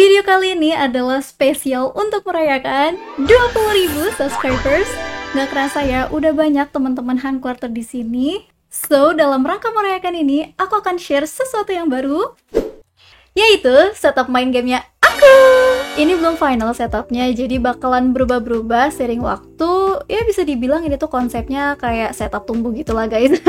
Video kali ini adalah spesial untuk merayakan 20.000 subscribers. Gak kerasa ya, udah banyak teman-teman Han Quarter di sini. So, dalam rangka merayakan ini, aku akan share sesuatu yang baru, yaitu setup main gamenya aku. Ini belum final setupnya, jadi bakalan berubah-berubah seiring waktu. Ya bisa dibilang ini tuh konsepnya kayak setup tumbuh gitu lah guys.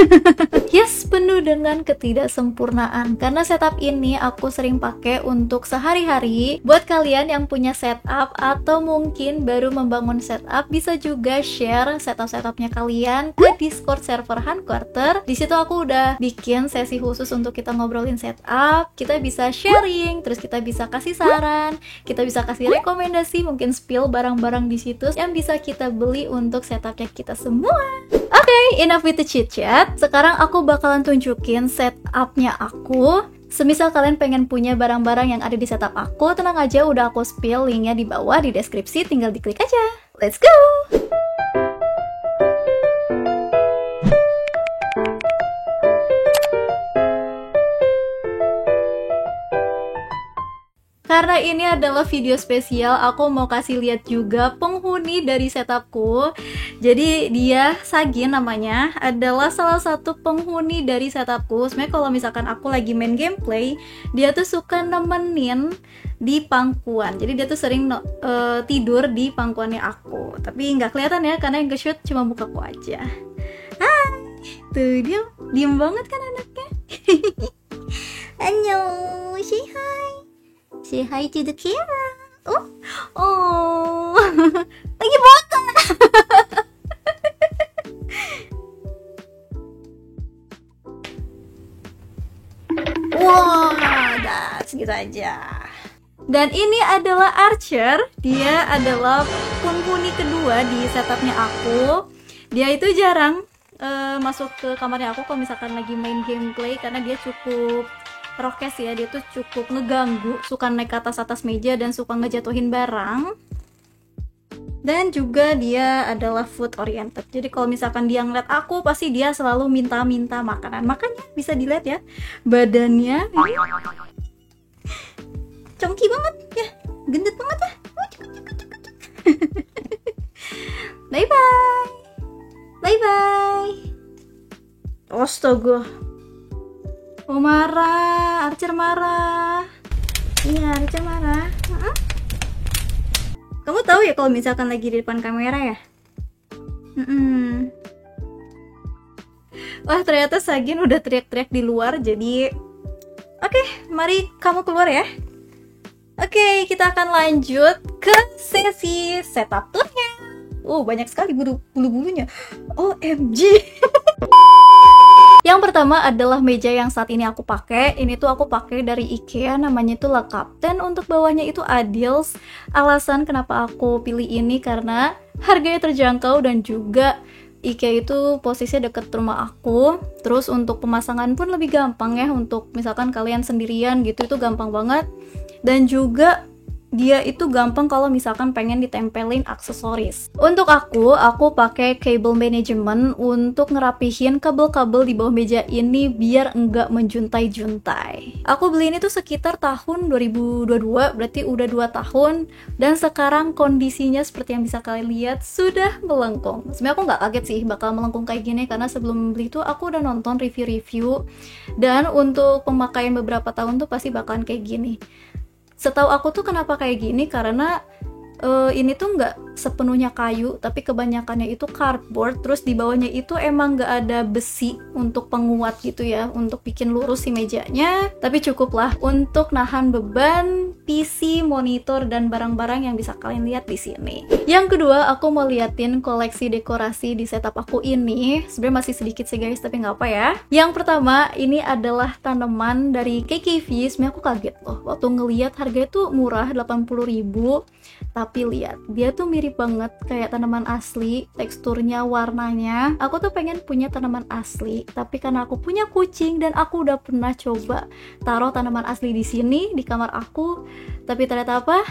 Yes, penuh dengan ketidaksempurnaan. Karena setup ini aku sering pakai untuk sehari-hari. Buat kalian yang punya setup atau mungkin baru membangun setup, bisa juga share setup-setupnya kalian ke Discord server Han Quarter. Di situ aku udah bikin sesi khusus untuk kita ngobrolin setup. Kita bisa sharing, terus kita bisa kasih saran, kita bisa kasih rekomendasi, mungkin spill barang-barang di situ yang bisa kita beli untuk setupnya kita semua. Oke, enough with the chit chat. Sekarang aku bakalan tunjukin setupnya aku. Semisal kalian pengen punya barang-barang yang ada di setup aku, tenang aja, udah aku spill linknya di bawah di deskripsi, tinggal diklik aja. Let's go! Karena ini adalah video spesial, aku mau kasih lihat juga penghuni dari setupku. Jadi dia Sagin namanya, adalah salah satu penghuni dari setupku. Sebenarnya kalau misalkan aku lagi main gameplay, dia tuh suka nemenin di pangkuan. Jadi dia tuh sering tidur di pangkuannya aku. Tapi nggak kelihatan ya, karena yang ke-shoot cuma mukaku aja. Hai, tuh dia diem banget kan anaknya. Annyeong, say hi. Say hi to the camera. Oh, lagi foto. Wah, that's gitu aja. Dan ini adalah Archer. Dia adalah penghuni kedua di setupnya aku. Dia itu jarang masuk ke kamarnya aku kalau misalkan lagi main gameplay, karena dia cukup prokes ya, dia tuh cukup ngeganggu, suka naik ke atas meja dan suka ngejatuhin barang. Dan juga dia adalah food oriented, jadi kalau misalkan dia ngeliat aku, pasti dia selalu minta-minta makanan. Makanya bisa dilihat ya, badannya congki banget ya, gendut banget ya. Bye bye, bye bye. Astaga, oh marah, Archer marah. Iya, Archer marah. Kamu tahu ya kalau misalkan lagi di depan kamera ya? Wah, ternyata Sagin udah teriak-teriak di luar, jadi oke, mari kamu keluar ya. Oke, kita akan lanjut ke sesi setup tournya. Banyak sekali bulu-bulunya. OMG. Yang pertama adalah meja yang saat ini aku pakai. Ini tuh aku pakai dari IKEA, namanya itu Le Captain. Untuk bawahnya itu Adils. Alasan kenapa aku pilih ini karena harganya terjangkau dan juga IKEA itu posisinya deket rumah aku. Terus untuk pemasangan pun lebih gampang ya. Untuk misalkan kalian sendirian gitu, itu gampang banget. Dan juga dia itu gampang kalau misalkan pengen ditempelin aksesoris. Untuk aku pakai cable management untuk ngerapihin kabel-kabel di bawah meja ini biar enggak menjuntai-juntai. Aku beli ini tuh sekitar tahun 2022, berarti udah 2 tahun. Dan sekarang kondisinya seperti yang bisa kalian lihat, sudah melengkung. Sebenarnya aku nggak kaget sih bakal melengkung kayak gini, karena sebelum beli tuh aku udah nonton review-review. Dan untuk pemakaian beberapa tahun tuh pasti bakalan kayak gini. Setahu aku tuh kenapa kayak gini, karena ini tuh nggak sepenuhnya kayu, tapi kebanyakannya itu cardboard. Terus di bawahnya itu emang nggak ada besi untuk penguat gitu ya, untuk bikin lurus si mejanya. Tapi cukup lah untuk nahan beban PC, monitor, dan barang-barang yang bisa kalian lihat di sini. Yang kedua, aku mau liatin koleksi dekorasi di setup aku ini. Sebenarnya masih sedikit sih guys, tapi nggak apa ya. Yang pertama, ini adalah tanaman dari KKV. Sebenarnya aku kaget loh waktu ngeliat harganya tuh murah, 80.000. Tapi lihat, dia tuh mirip banget kayak tanaman asli, teksturnya, warnanya. Aku tuh pengen punya tanaman asli, tapi karena aku punya kucing dan aku udah pernah coba taruh tanaman asli di sini di kamar aku, tapi ternyata apa?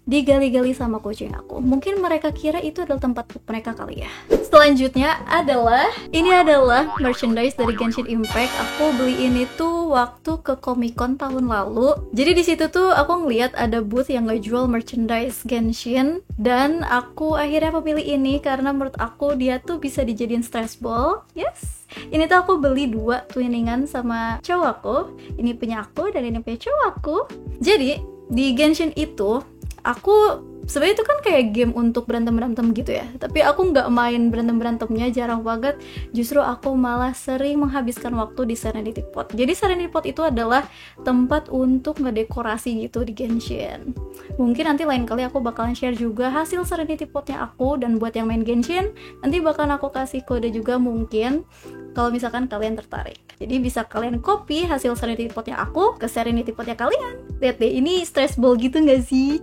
Digali-gali sama kucing aku. Mungkin mereka kira itu adalah tempat pup mereka kali ya. Selanjutnya adalah, ini adalah merchandise dari Genshin Impact. Aku beli ini tuh tuh waktu ke Comic Con tahun lalu. Jadi di situ tuh aku ngeliat ada booth yang ngejual merchandise Genshin, dan aku akhirnya memilih ini karena menurut aku dia tuh bisa dijadiin stress ball. Yes. Ini tuh aku beli 2 twinningan sama cowok aku. Ini punya aku dan ini punya cowok aku. Jadi di Genshin itu aku sebenarnya itu kan kayak game untuk berantem-berantem gitu ya, tapi aku nggak main berantem-berantemnya, jarang banget. Justru aku malah sering menghabiskan waktu di Serenity Pot. Jadi Serenity Pot itu adalah tempat untuk ngedekorasi gitu di Genshin. Mungkin nanti lain kali aku bakalan share juga hasil Serenity Potnya aku, dan buat yang main Genshin nanti bakalan aku kasih kode juga mungkin kalau misalkan kalian tertarik. Jadi bisa kalian copy hasil Serenity Potnya aku ke Serenity Potnya kalian. Lihat deh, ini stress ball gitu nggak sih?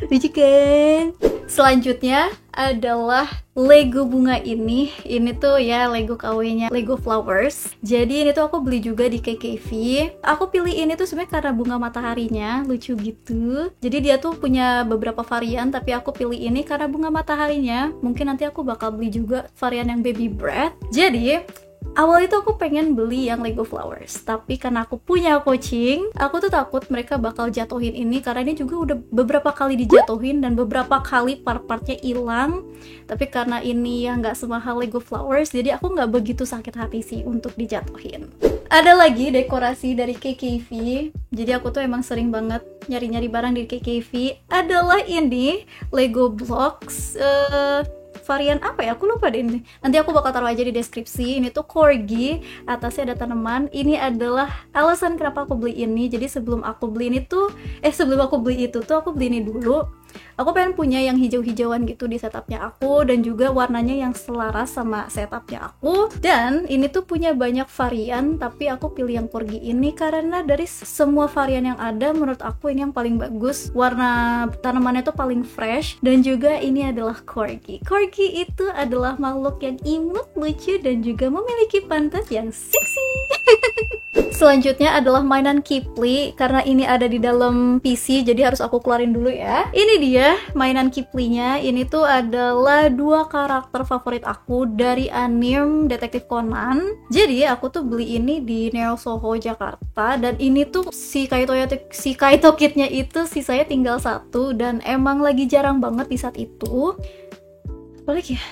Lucu kan? Selanjutnya adalah Lego bunga ini. Ini tuh ya Lego KW-nya Lego Flowers. Jadi ini tuh aku beli juga di KKV. Aku pilih ini tuh sebenarnya karena bunga mataharinya lucu gitu. Jadi dia tuh punya beberapa varian, tapi aku pilih ini karena bunga mataharinya. Mungkin nanti aku bakal beli juga varian yang baby breath. Jadi awal itu aku pengen beli yang Lego Flowers, tapi karena aku punya kucing, aku tuh takut mereka bakal jatuhin ini, karena ini juga udah beberapa kali dijatuhin dan beberapa kali part-partnya hilang. Tapi karena ini ya nggak semahal Lego Flowers, jadi aku nggak begitu sakit hati sih untuk dijatuhin. Ada lagi dekorasi dari KKV, jadi aku tuh emang sering banget nyari-nyari barang di KKV. Adalah ini Lego Blocks, varian apa ya, aku lupa deh ini. Nanti aku bakal taruh aja di deskripsi. Ini tuh corgi, atasnya ada tanaman. Ini adalah alasan kenapa aku beli ini. Jadi sebelum aku beli ini tuh sebelum aku beli itu tuh aku beli ini dulu. Aku pengen punya yang hijau-hijauan gitu di setupnya aku, dan juga warnanya yang selaras sama setupnya aku. Dan ini tuh punya banyak varian, tapi aku pilih yang corgi ini karena dari semua varian yang ada, menurut aku ini yang paling bagus. Warna tanamannya tuh paling fresh, dan juga ini adalah corgi. Corgi itu adalah makhluk yang imut, lucu, dan juga memiliki pantat yang seksi. Selanjutnya adalah mainan Kipli, karena ini ada di dalam PC jadi harus aku keluarin dulu ya. Ini dia mainan Kiplinya. Ini tuh adalah 2 karakter favorit aku dari anime Detektif Conan. Jadi aku tuh beli ini di Neo Soho Jakarta, dan ini tuh si Kaito kitnya itu sisanya tinggal 1, dan emang lagi jarang banget di saat itu. Apa lagi ya?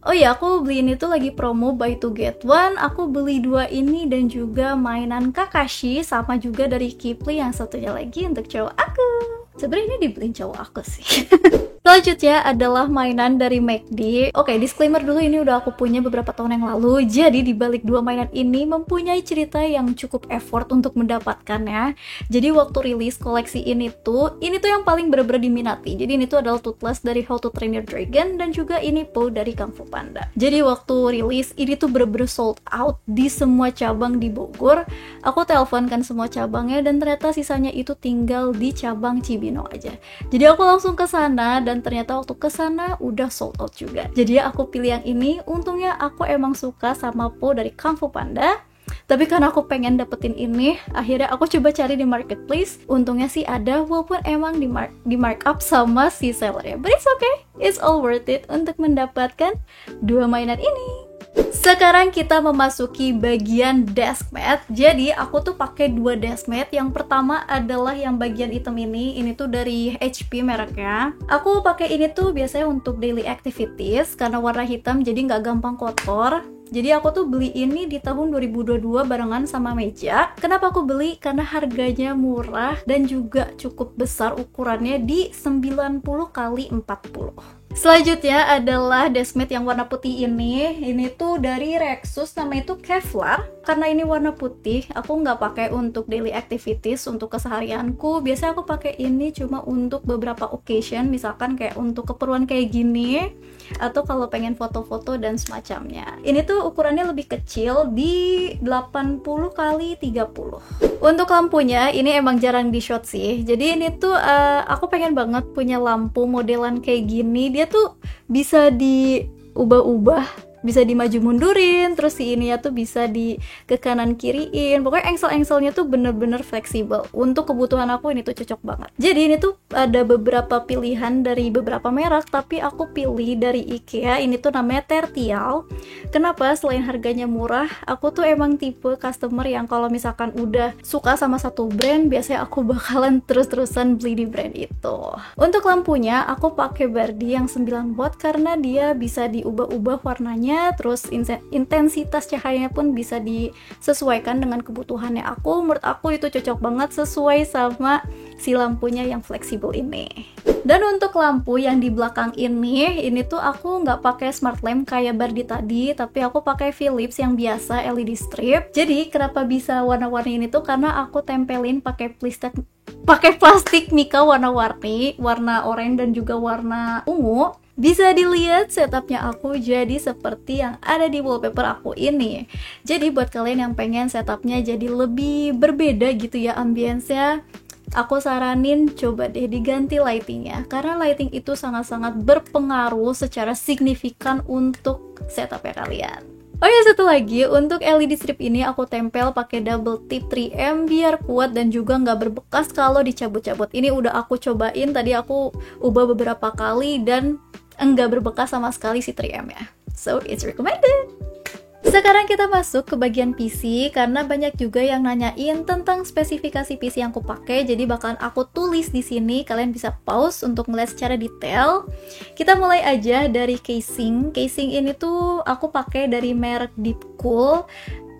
Oh iya, aku beli ini tuh lagi promo buy to get one. Aku beli 2 ini dan juga mainan Kakashi, sama juga dari Kipli yang satunya lagi untuk cowok aku. Sebenarnya ini dibeliin cowok aku sih. Selanjutnya adalah mainan dari McD. Oke, disclaimer dulu, ini udah aku punya beberapa tahun yang lalu. Jadi dibalik 2 mainan ini mempunyai cerita yang cukup effort untuk mendapatkannya. Jadi waktu rilis koleksi ini tuh yang paling bener-bener diminati. Jadi ini tuh adalah Toothless dari How to Train Your Dragon, dan juga ini Po dari Kung Fu Panda. Jadi waktu rilis ini tuh bener-bener sold out di semua cabang di Bogor. Aku teleponkan semua cabangnya, dan ternyata sisanya itu tinggal di cabang Cibino aja. Jadi aku langsung ke sana, dan ternyata waktu kesana udah sold out juga. Jadi aku pilih yang ini. Untungnya aku emang suka sama Po dari Kung Fu Panda, tapi karena aku pengen dapetin ini, akhirnya aku coba cari di marketplace. Untungnya sih ada, walaupun emang di markup sama si sellernya. But it's okay, it's all worth it untuk mendapatkan 2 mainan ini. Sekarang kita memasuki bagian desk mat. Jadi aku tuh pakai 2 desk mat. Yang pertama adalah yang bagian hitam ini. Ini tuh dari HP mereknya. Aku pakai ini tuh biasanya untuk daily activities karena warna hitam, jadi nggak gampang kotor. Jadi aku tuh beli ini di tahun 2022 barengan sama meja. Kenapa aku beli? Karena harganya murah dan juga cukup besar ukurannya, di 90 x 40. Selanjutnya adalah deskmat yang warna putih ini. Ini tuh dari Rexus, namanya itu Kevlar. Karena ini warna putih, aku nggak pakai untuk daily activities, untuk keseharianku. Biasanya aku pakai ini cuma untuk beberapa occasion, misalkan kayak untuk keperluan kayak gini, atau kalau pengen foto-foto dan semacamnya. Ini tuh ukurannya lebih kecil, di 80 x 30. Untuk lampunya, ini emang jarang di shot sih. Jadi ini tuh aku pengen banget punya lampu modelan kayak gini. Dia tuh bisa diubah-ubah bisa dimaju mundurin, terus si ini ya tuh bisa di ke kanan kiriin. Pokoknya engsel-engselnya tuh bener-bener fleksibel. Untuk kebutuhan aku ini tuh cocok banget. Jadi ini tuh ada beberapa pilihan dari beberapa merek, tapi aku pilih dari IKEA. Ini tuh namanya Tertial. Kenapa? Selain harganya murah, aku tuh emang tipe customer yang kalau misalkan udah suka sama satu brand, biasanya aku bakalan terus-terusan beli di brand itu. Untuk lampunya, aku pakai Bardi yang 9 watt karena dia bisa diubah-ubah warnanya, terus intensitas cahayanya pun bisa disesuaikan dengan kebutuhannya aku. Menurut aku itu cocok banget sesuai sama si lampunya yang fleksibel ini. Dan untuk lampu yang di belakang ini tuh aku nggak pakai smart lamp kayak Bardi tadi, tapi aku pakai Philips yang biasa LED strip. Jadi kenapa bisa warna-warni ini tuh karena aku tempelin pakai plastik mika warna-warni, warna oranye dan juga warna ungu. Bisa dilihat setupnya aku jadi seperti yang ada di wallpaper aku ini. Jadi buat kalian yang pengen setupnya jadi lebih berbeda gitu ya ambience-nya, aku saranin coba deh diganti lightingnya, karena lighting itu sangat-sangat berpengaruh secara signifikan untuk setupnya kalian. Oh ya, satu lagi, untuk LED strip ini aku tempel pakai double tip 3M biar kuat dan juga nggak berbekas kalau dicabut-cabut. Ini udah aku cobain, tadi aku ubah beberapa kali dan enggak berbekas sama sekali si 3M ya. So it's recommended. Sekarang kita masuk ke bagian PC, karena banyak juga yang nanyain tentang spesifikasi PC yang aku pakai, jadi bakalan aku tulis di sini. Kalian bisa pause untuk melihat secara detail. Kita mulai aja dari casing. Casing ini tuh aku pakai dari merek Deepcool,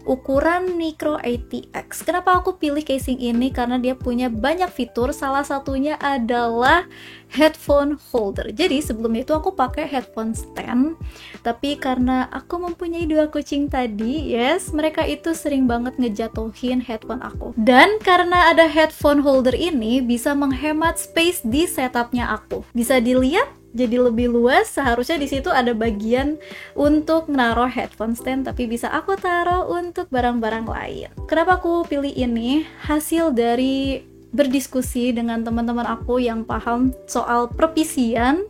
ukuran Micro ATX. Kenapa aku pilih casing ini? Karena dia punya banyak fitur, salah satunya adalah headphone holder. Jadi sebelumnya itu aku pakai headphone stand, tapi karena aku mempunyai 2 kucing tadi, yes, mereka itu sering banget ngejatuhin headphone aku. Dan karena ada headphone holder ini, bisa menghemat space di setupnya aku. Bisa dilihat jadi lebih luas. Seharusnya di situ ada bagian untuk naruh headphone stand, tapi bisa aku taruh untuk barang-barang lain. Kenapa aku pilih ini? Hasil dari berdiskusi dengan teman-teman aku yang paham soal perpisian.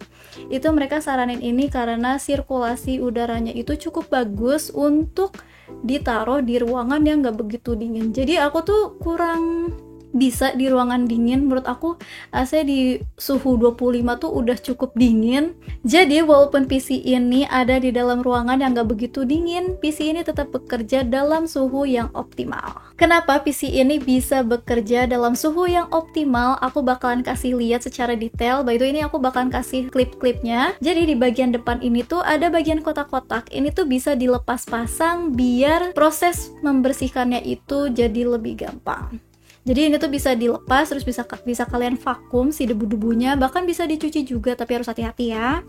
Itu mereka saranin ini karena sirkulasi udaranya itu cukup bagus untuk ditaruh di ruangan yang gak begitu dingin. Jadi aku tuh kurang bisa di ruangan dingin. Menurut aku AC di suhu 25 tuh udah cukup dingin. Jadi walaupun PC ini ada di dalam ruangan yang gak begitu dingin, PC ini tetap bekerja dalam suhu yang optimal. Kenapa PC ini bisa bekerja dalam suhu yang optimal? Aku bakalan kasih lihat secara detail. By the way, ini aku bakalan kasih klip-klipnya. Jadi di bagian depan ini tuh ada bagian kotak-kotak. Ini tuh bisa dilepas pasang biar proses membersihkannya itu jadi lebih gampang. Jadi ini tuh bisa dilepas, terus bisa kalian vakum si debu-debunya, bahkan bisa dicuci juga, tapi harus hati-hati ya.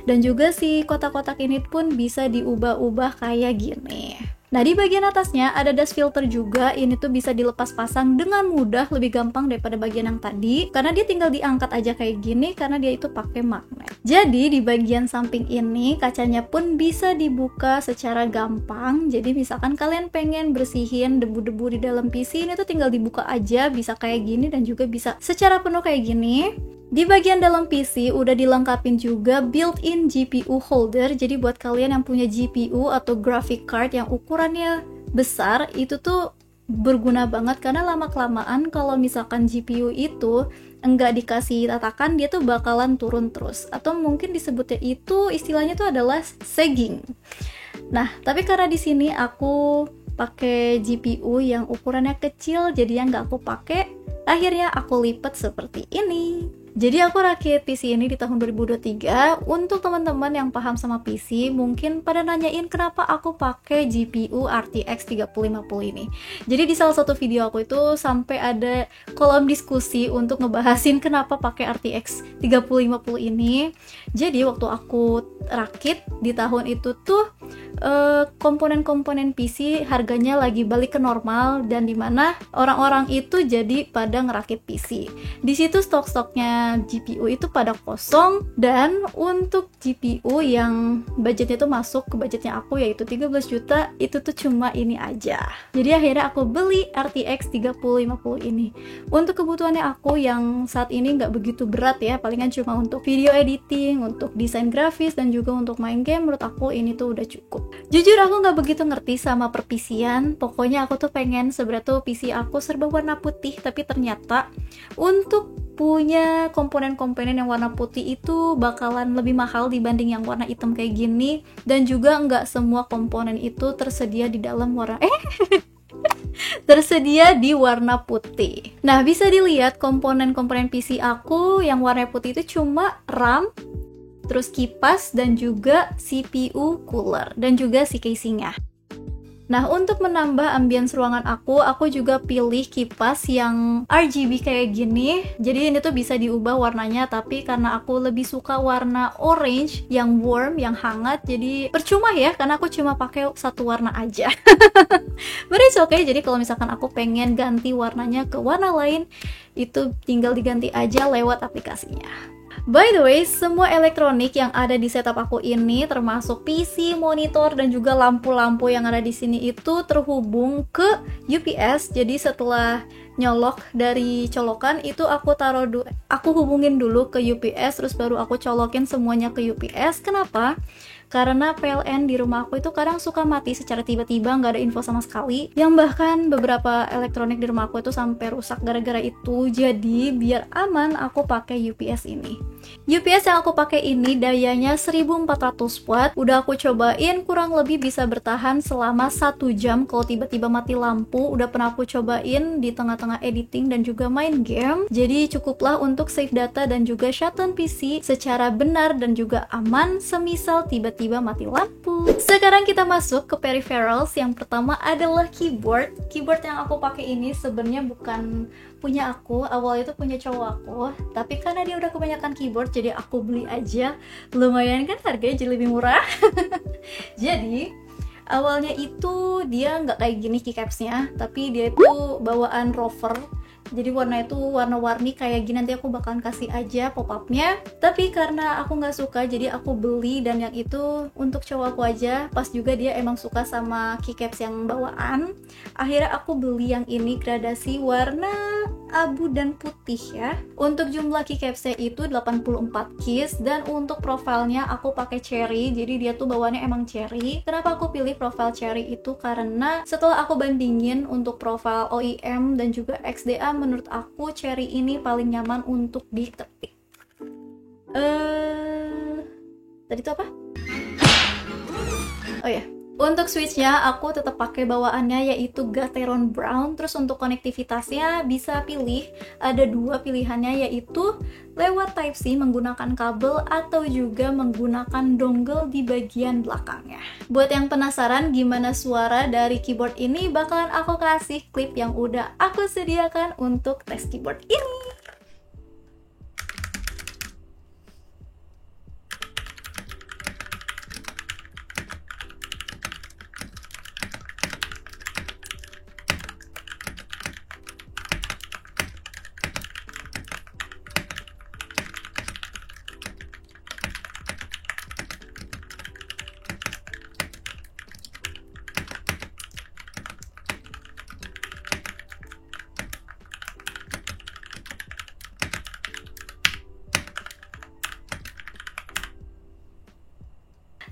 Dan juga si kotak-kotak ini pun bisa diubah-ubah kayak gini. Nah, di bagian atasnya ada dust filter juga. Ini tuh bisa dilepas pasang dengan mudah, lebih gampang daripada bagian yang tadi, karena dia tinggal diangkat aja kayak gini, karena dia itu pakai magnet. Jadi di bagian samping ini kacanya pun bisa dibuka secara gampang. Jadi misalkan kalian pengen bersihin debu-debu di dalam PC, ini tuh tinggal dibuka aja, bisa kayak gini dan juga bisa secara penuh kayak gini. Di bagian dalam PC udah dilengkapin juga built-in GPU holder. Jadi buat kalian yang punya GPU atau graphic card yang ukurannya besar, itu tuh berguna banget, karena lama-kelamaan kalau misalkan GPU itu enggak dikasih tatakan, dia tuh bakalan turun terus. Atau mungkin disebutnya itu, istilahnya tuh adalah sagging. Nah, tapi karena di sini aku pakai GPU yang ukurannya kecil, jadi yang nggak aku pakai, akhirnya aku lipat seperti ini. Jadi aku rakit PC ini di tahun 2023. Untuk teman-teman yang paham sama PC, mungkin pada nanyain kenapa aku pakai GPU RTX 3050 ini. Jadi di salah satu video aku itu sampai ada kolom diskusi untuk ngebahasin kenapa pakai RTX 3050 ini. Jadi waktu aku rakit di tahun itu tuh komponen-komponen PC harganya lagi balik ke normal, dan dimana orang-orang itu jadi pada ngerakit PC. Di situ stok-stoknya semua GPU itu pada kosong, dan untuk GPU yang budgetnya itu masuk ke budgetnya aku yaitu 13 juta, itu tuh cuma ini aja. Jadi akhirnya aku beli RTX 3050 ini. Untuk kebutuhannya aku yang saat ini nggak begitu berat ya, palingan cuma untuk video editing, untuk desain grafis, dan juga untuk main game, menurut aku ini tuh udah cukup. Jujur aku nggak begitu ngerti sama perpisian, pokoknya aku tuh pengen sebenarnya tuh PC aku serba warna putih, tapi ternyata untuk punya komponen-komponen yang warna putih itu bakalan lebih mahal dibanding yang warna hitam kayak gini, dan juga nggak semua komponen itu tersedia di dalam warna tersedia di warna putih. Nah, bisa dilihat komponen-komponen PC aku yang warna putih itu cuma RAM, terus kipas, dan juga CPU cooler, dan juga si casingnya. Nah, untuk menambah ambience ruangan aku juga pilih kipas yang RGB kayak gini. Jadi ini tuh bisa diubah warnanya, tapi karena aku lebih suka warna orange yang warm, yang hangat, jadi percuma ya, karena aku cuma pakai satu warna aja. But it's okay, jadi kalau misalkan aku pengen ganti warnanya ke warna lain, itu tinggal diganti aja lewat aplikasinya. By the way, semua elektronik yang ada di setup aku ini, termasuk PC, monitor, dan juga lampu-lampu yang ada di sini itu terhubung ke UPS. Jadi setelah nyolok dari colokan itu aku hubungin dulu ke UPS, terus baru aku colokin semuanya ke UPS. Kenapa? Karena PLN di rumah aku itu kadang suka mati secara tiba-tiba, nggak ada info sama sekali, yang bahkan beberapa elektronik di rumah aku itu sampai rusak gara-gara itu. Jadi biar aman aku pakai UPS ini. UPS yang aku pakai ini dayanya 1400 watt. Udah aku cobain, kurang lebih bisa bertahan selama 1 jam kalau tiba-tiba mati lampu. Udah pernah aku cobain di tengah-tengah editing dan juga main game. Jadi cukuplah untuk save data dan juga shutdown PC secara benar dan juga aman semisal tiba-tiba mati lampu. Sekarang kita masuk ke peripherals. Yang pertama adalah keyboard. Keyboard yang aku pakai ini sebenarnya bukan punya aku, awalnya itu punya cowok aku, tapi karena dia udah kebanyakan keyboard jadi aku beli aja. Lumayan kan harganya jadi lebih murah. Jadi awalnya itu dia nggak kayak gini keycapsnya, tapi dia itu bawaan Rover. Jadi warna itu warna-warni kayak gini, nanti aku bakalan kasih aja pop-upnya. Tapi karena aku nggak suka, jadi aku beli, dan yang itu untuk cowok aku aja. Pas juga dia emang suka sama keycaps yang bawaan. Akhirnya aku beli yang ini gradasi warna abu dan putih ya. Untuk jumlah keycapsnya itu 84 keys, dan untuk profilnya aku pakai cherry. Jadi dia tuh bawaannya emang cherry. Kenapa aku pilih profil cherry itu? Karena setelah aku bandingin untuk profil OEM dan juga XDA, menurut aku cherry ini paling nyaman untuk diketik. Tadi itu apa? Oh ya, untuk switchnya aku tetap pakai bawaannya yaitu Gateron Brown. Terus untuk konektivitasnya bisa pilih, ada dua pilihannya, yaitu lewat Type-C menggunakan kabel atau juga menggunakan dongle di bagian belakangnya. Buat yang penasaran gimana suara dari keyboard ini, bakalan aku kasih klip yang udah aku sediakan untuk tes keyboard ini.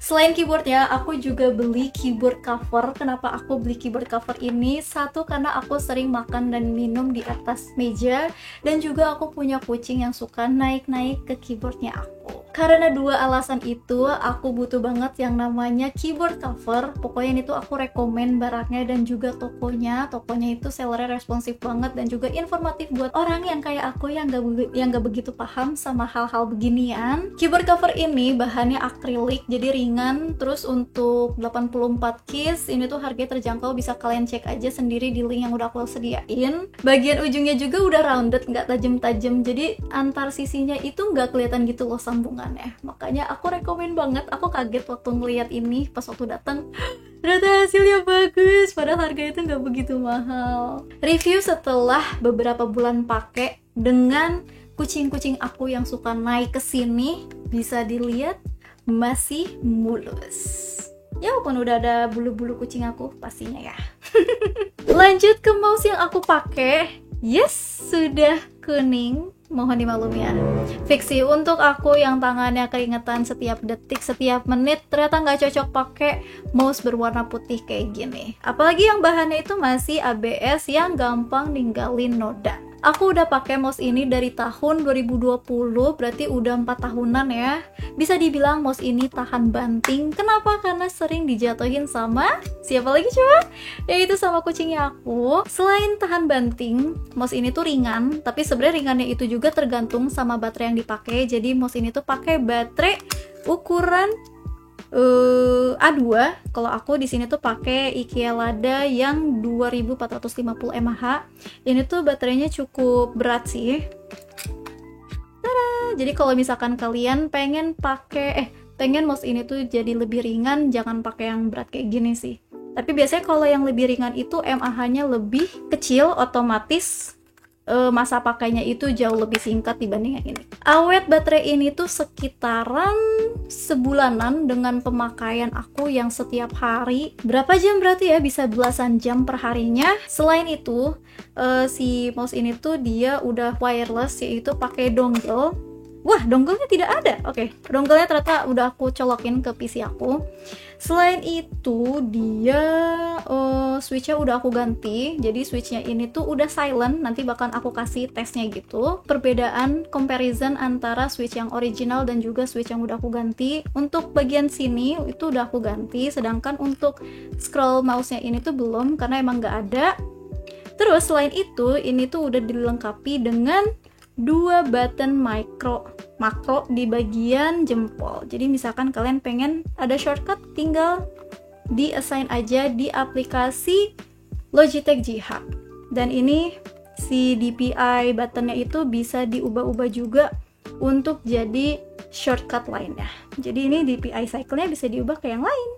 Selain keyboardnya, aku juga beli keyboard cover. Kenapa aku beli keyboard cover ini? Satu, karena aku sering makan dan minum di atas meja, dan juga aku punya kucing yang suka naik-naik ke keyboardnya aku. Karena dua alasan itu, aku butuh banget yang namanya keyboard cover. Pokoknya ini tuh aku rekomen barangnya dan juga tokonya. Tokonya itu sellernya responsif banget dan juga informatif buat orang yang kayak aku yang gak begitu paham sama hal-hal beginian. Keyboard cover ini bahannya akrilik, jadi ringan. Terus untuk 84 keys, ini tuh harganya terjangkau, bisa kalian cek aja sendiri di link yang udah aku sediain. Bagian ujungnya juga udah rounded, nggak tajam-tajam, jadi antar sisinya itu nggak kelihatan gitu loh sambungan. Makanya aku rekomen banget. Aku kaget waktu ngeliat ini pas waktu datang, ternyata hasilnya bagus, padahal harganya itu nggak begitu mahal. Review setelah beberapa bulan pakai dengan kucing-kucing aku yang suka naik ke sini bisa dilihat masih mulus. Ya walaupun udah ada bulu-bulu kucing aku pastinya ya. Lanjut ke mouse yang aku pakai. Yes, sudah kuning. Mohon dimaklumi ya. Fiksi untuk aku yang tangannya keringetan setiap detik, setiap menit, ternyata nggak cocok pakai mouse berwarna putih kayak gini. Apalagi yang bahannya itu masih ABS yang gampang ninggalin noda. Aku udah pakai mouse ini dari tahun 2020, berarti udah 4 tahunan ya. Bisa dibilang mouse ini tahan banting. Kenapa? Karena sering dijatuhin sama siapa lagi coba? Yaitu sama kucingnya aku. Selain tahan banting, mouse ini tuh ringan, tapi sebenarnya ringannya itu juga tergantung sama baterai yang dipakai. Jadi mouse ini tuh pakai baterai ukuran A2. Kalau aku di sini tuh pakai IKEA Lada yang 2450 mAh. Ini tuh baterainya cukup berat sih. Tada! Jadi kalau misalkan kalian pengen mouse ini tuh jadi lebih ringan, jangan pakai yang berat kayak gini sih. Tapi biasanya kalau yang lebih ringan itu mAh-nya lebih kecil, otomatis masa pakainya itu jauh lebih singkat dibanding yang ini. Awet baterai ini tuh sekitaran sebulanan dengan pemakaian aku yang setiap hari. Berapa jam berarti ya? Bisa belasan jam per harinya. Selain itu, si mouse ini tuh dia udah wireless, yaitu pakai dongle. Wah, dongle-nya tidak ada. Oke, dongle-nya ternyata udah aku colokin ke PC aku. Selain itu, dia switch-nya udah aku ganti. Jadi switch-nya ini tuh udah silent. Nanti bakal aku kasih tesnya gitu. Perbedaan comparison antara switch yang original dan juga switch yang udah aku ganti. Untuk bagian sini itu udah aku ganti. Sedangkan untuk scroll mouse-nya ini tuh belum, karena emang nggak ada. Terus selain itu, ini tuh udah dilengkapi dengan 2 button makro di bagian jempol. Jadi misalkan kalian pengen ada shortcut, tinggal di assign aja di aplikasi Logitech G Hub. Dan ini si DPI buttonnya itu bisa diubah-ubah juga untuk jadi shortcut lainnya. Jadi ini DPI cycle-nya bisa diubah ke yang lain.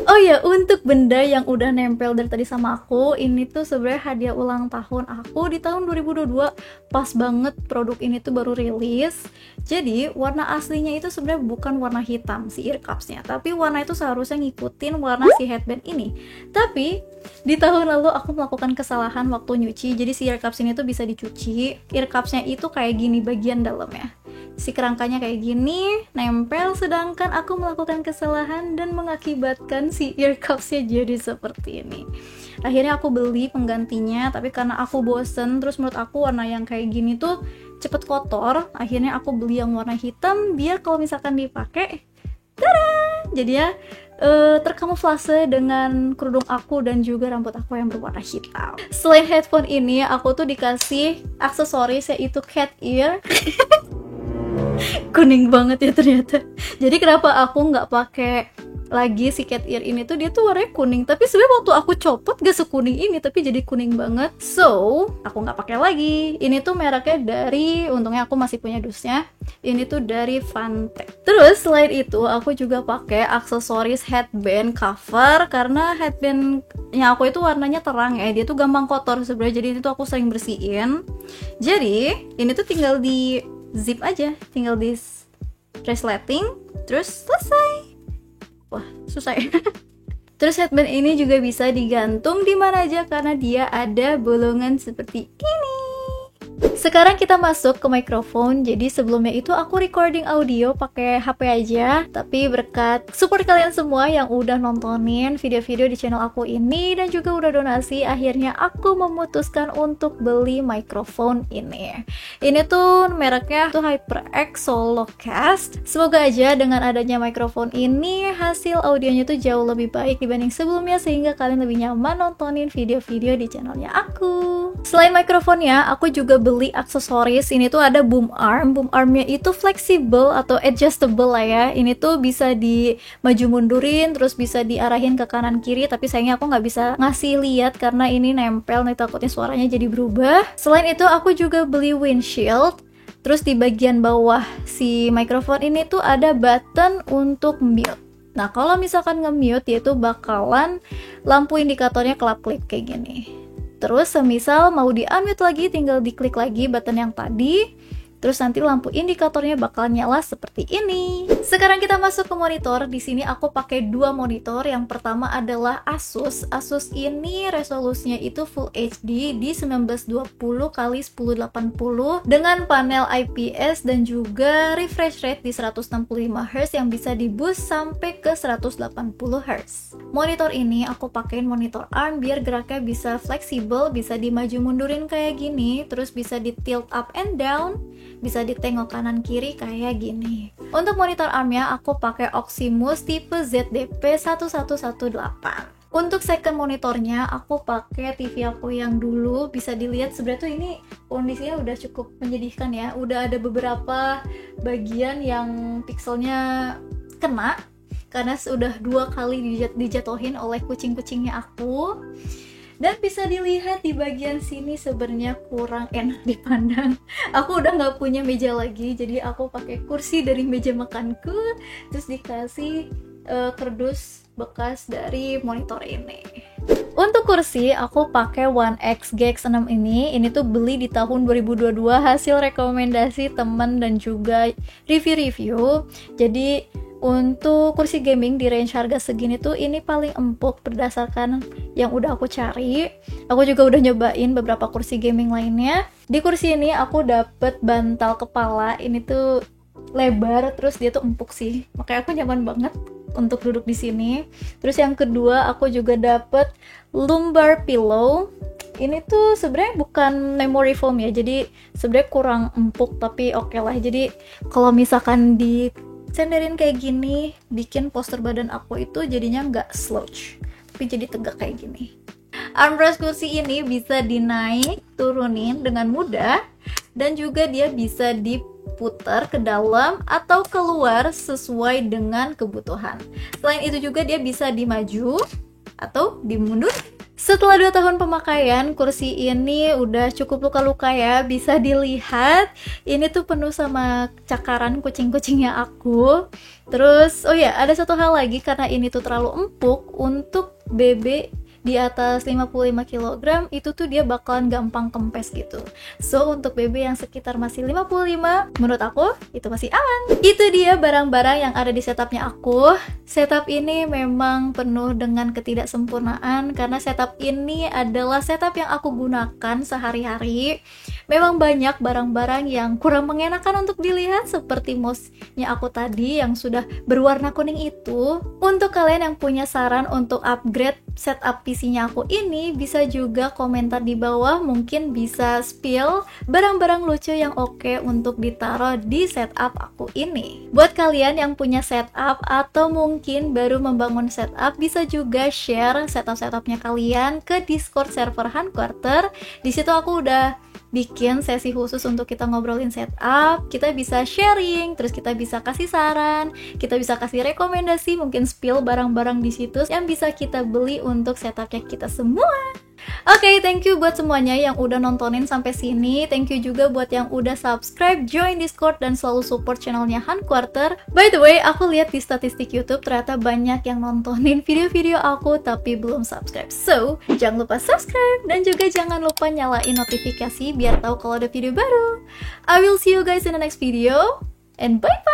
Oh ya, untuk benda yang udah nempel dari tadi sama aku, ini tuh sebenarnya hadiah ulang tahun aku di tahun 2022. Pas banget produk ini tuh baru rilis. Jadi, warna aslinya itu sebenarnya bukan warna hitam si ear cups-nya, tapi warna itu seharusnya ngikutin warna si headband ini. Tapi, di tahun lalu aku melakukan kesalahan waktu nyuci. Jadi si ear cups ini tuh bisa dicuci. Ear cups-nya itu kayak gini bagian dalamnya. Si kerangkanya kayak gini, nempel, sedangkan aku melakukan kesalahan dan mengakibatkan si ear cups-nya jadi seperti ini. Akhirnya aku beli penggantinya, tapi karena aku bosen, terus menurut aku warna yang kayak gini tuh cepet kotor, akhirnya aku beli yang warna hitam, biar kalau misalkan dipakai, tada! Jadi ya, terkamuflase dengan kerudung aku dan juga rambut aku yang berwarna hitam. Selain headphone ini, aku tuh dikasih aksesoris yaitu cat ear. Kuning banget ya ternyata. Jadi kenapa aku nggak pakai lagi si cat ear ini tuh, dia tuh warnanya kuning, tapi sebenarnya waktu aku copot gak sekuning ini, tapi jadi kuning banget. So aku nggak pakai lagi. Ini tuh mereknya dari, untungnya aku masih punya dusnya, ini tuh dari Fantech. Terus selain itu aku juga pakai aksesoris headband cover, karena headbandnya aku itu warnanya terang ya, dia tuh gampang kotor sebenarnya, jadi itu aku sering bersihin. Jadi ini tuh tinggal di zip aja, tinggal di resleting, terus selesai. Wah, susah ya. Terus headband ini juga bisa digantung di mana aja karena dia ada bolongan seperti ini. Sekarang kita masuk ke mikrofon. Jadi sebelumnya itu aku recording audio pakai HP aja, tapi berkat support kalian semua yang udah nontonin video-video di channel aku ini dan juga udah donasi, akhirnya aku memutuskan untuk beli mikrofon ini. Ini tuh mereknya tuh HyperX Solocast. Semoga aja dengan adanya mikrofon ini hasil audionya tuh jauh lebih baik dibanding sebelumnya, sehingga kalian lebih nyaman nontonin video-video di channelnya aku. Selain mikrofonnya, aku juga beli aksesoris. Ini tuh ada boom arm. Boom armnya itu fleksibel atau adjustable lah ya. Ini tuh bisa di maju mundurin, terus bisa diarahin ke kanan kiri. Tapi sayangnya aku nggak bisa ngasih lihat karena ini nempel nih, takutnya suaranya jadi berubah. Selain itu aku juga beli windshield. Terus di bagian bawah si mikrofon ini tuh ada button untuk mute. Nah kalau misalkan nge-mute, dia tuh bakalan lampu indikatornya kelap-kelip kayak gini. Terus semisal mau di-unmute lagi, tinggal diklik lagi button yang tadi. Terus nanti lampu indikatornya bakal nyala seperti ini. Sekarang kita masuk ke monitor. Di sini aku pakai dua monitor. Yang pertama adalah Asus. Asus ini resolusinya itu Full HD di 1920x1080 dengan panel IPS dan juga refresh rate di 165Hz yang bisa di boost sampai ke 180Hz. Monitor ini aku pakein monitor ARM biar geraknya bisa fleksibel, bisa dimaju mundurin kayak gini, terus bisa di tilt up and down, bisa ditengok kanan kiri kayak gini. Untuk monitor ARM-nya aku pakai Oximus tipe ZDP1118. Untuk second monitornya aku pakai TV aku yang dulu. Bisa dilihat sebenarnya tuh ini kondisinya udah cukup menyedihkan ya. Udah ada beberapa bagian yang pixelnya kena karena sudah 2 kali dijatuhin oleh kucing-kucingnya aku. Dan bisa dilihat di bagian sini sebenarnya kurang enak dipandang. Aku udah nggak punya meja lagi, jadi aku pakai kursi dari meja makanku, terus dikasih kardus bekas dari monitor ini. Untuk kursi aku pakai One X GX6 ini. Ini tuh beli di tahun 2022, hasil rekomendasi teman dan juga review-review. Jadi untuk kursi gaming di range harga segini tuh ini paling empuk berdasarkan yang udah aku cari. Aku juga udah nyobain beberapa kursi gaming lainnya. Di kursi ini aku dapet bantal kepala. Ini tuh lebar, terus dia tuh empuk sih. Makanya aku nyaman banget untuk duduk di sini. Terus yang kedua aku juga dapet lumbar pillow. Ini tuh sebenarnya bukan memory foam ya. Jadi sebenarnya kurang empuk tapi oke lah. Jadi kalau misalkan di senderin kayak gini, bikin postur badan aku itu jadinya nggak slouch, tapi jadi tegak kayak gini. Armrest kursi ini bisa dinaik, turunin dengan mudah, dan juga dia bisa diputar ke dalam atau keluar sesuai dengan kebutuhan. Selain itu juga dia bisa dimaju atau dimundur. Setelah 2 tahun pemakaian, kursi ini udah cukup luka-luka ya. Bisa dilihat, ini tuh penuh sama cakaran kucing-kucingnya aku. Terus, oh ya, ada satu hal lagi, karena ini tuh terlalu empuk untuk BB di atas 55 kg, itu tuh dia bakalan gampang kempes gitu. So, untuk BB yang sekitar masih 55, menurut aku, itu masih aman. Itu dia barang-barang yang ada di setupnya aku. Setup ini memang penuh dengan ketidaksempurnaan, karena setup ini adalah setup yang aku gunakan sehari-hari. Memang banyak barang-barang yang kurang mengenakan untuk dilihat, seperti mouse-nya aku tadi yang sudah berwarna kuning itu. Untuk kalian yang punya saran untuk upgrade setup PC-nya aku ini, bisa juga komentar di bawah. Mungkin bisa spill barang-barang lucu yang oke untuk ditaruh di setup aku ini. Buat kalian yang punya setup atau mungkin baru membangun setup, bisa juga share setup-setupnya kalian ke Discord server Handquarter. Di situ aku udah bikin sesi khusus untuk kita ngobrolin setup, kita bisa sharing, terus kita bisa kasih saran, kita bisa kasih rekomendasi, mungkin spill barang-barang di situ yang bisa kita beli untuk setupnya kita semua. Oke, thank you buat semuanya yang udah nontonin sampai sini. Thank you juga buat yang udah subscribe, join Discord, dan selalu support channelnya Handquarter. By the way, aku lihat di statistik YouTube ternyata banyak yang nontonin video-video aku tapi belum subscribe. So, jangan lupa subscribe dan juga jangan lupa nyalain notifikasi biar tahu kalau ada video baru. I will see you guys in the next video and bye-bye!